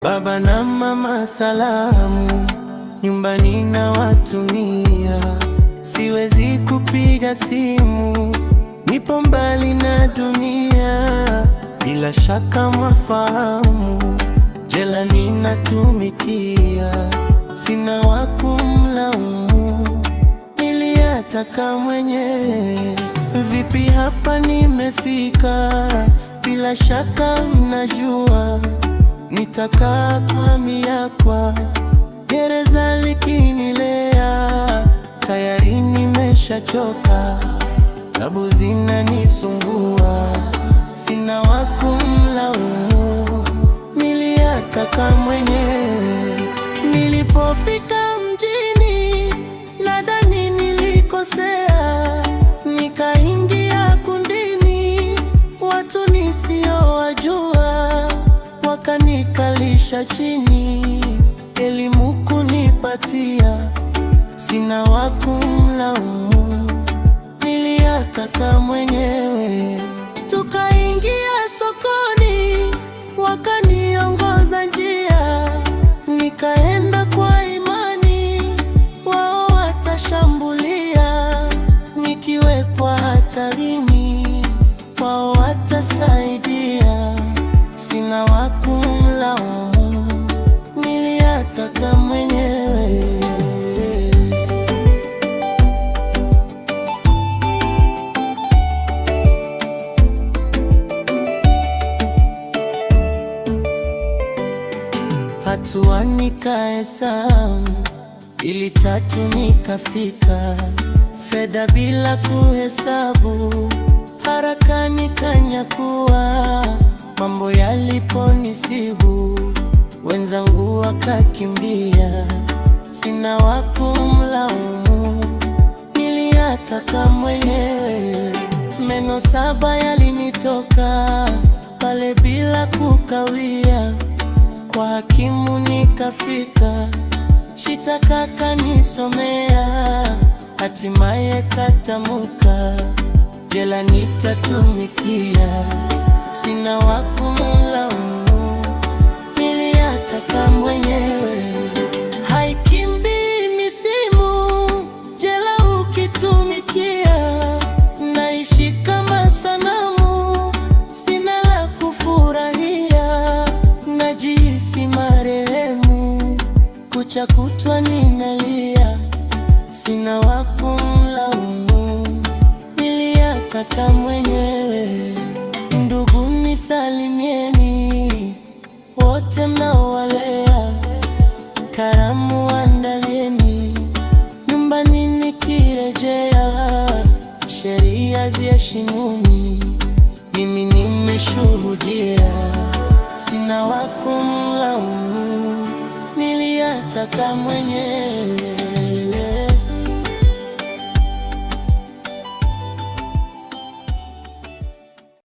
Baba na mama salamu, nyumbani na watumia. Siwezi kupiga simu, nipo mbali na dunia. Bila shaka mwafahamu, jela ninatumikia. Sina wa kumlaumu, niliyataka mwenyewe. Vipi hapa nimefika? Bila shaka mnajua, nitakaa kwa miaka, gereza likinilea. Tayari nimeshachoka, tabu zinanisumbua. Sina wa kumlaumu, niliyataka mwenyewe. Nilipofika mjini, nadhani nilikosea. Nikaingia kundini, watu nisiowajua, wakanikalisha chini, elimu kunipatia. Sina wa kumlaumu, niliyataka mwenyewe. Tukaingia sokoni, wakaniongoza njia. Nikaenda kwa imani, wao watashambulia. Nikiwekwa hatarini, wao watasaidia. Sina wa kumlaumu, niliyataka mwenyewe. Hatua nikahesabu, 2 3 nikafika. Fedha bila kuhesabu, haraka nikanyakua. Mambo yaliponisibu, wenzangu wakakimbia. Sina wa kumlaumu, niliyataka mwenyewe. Meno 7 yalinitoka pale bila kukawia. Kwa hakimu nikafika, shitaka kanisomea. Hatimaye katamuka, jela nitatumikia. Sina wa kumlaumu, niliyataka mwenyewe. Haikimbii misimu, jela ukitumikia. Naishi kama sanamu, sina la kufurahia. Najihisi marehemu, kucha kutwa ninalia. Sina wa kumlaumu, niliyataka mwenyewe. Ndugu nisalimieni, wote mnaowalea. Karamu andalieni, nyumbani nikirejea. Sheria ziheshimuni, mimi nimeshuhudia. Sina wa kumlaumu, niliyataka mwenyewe.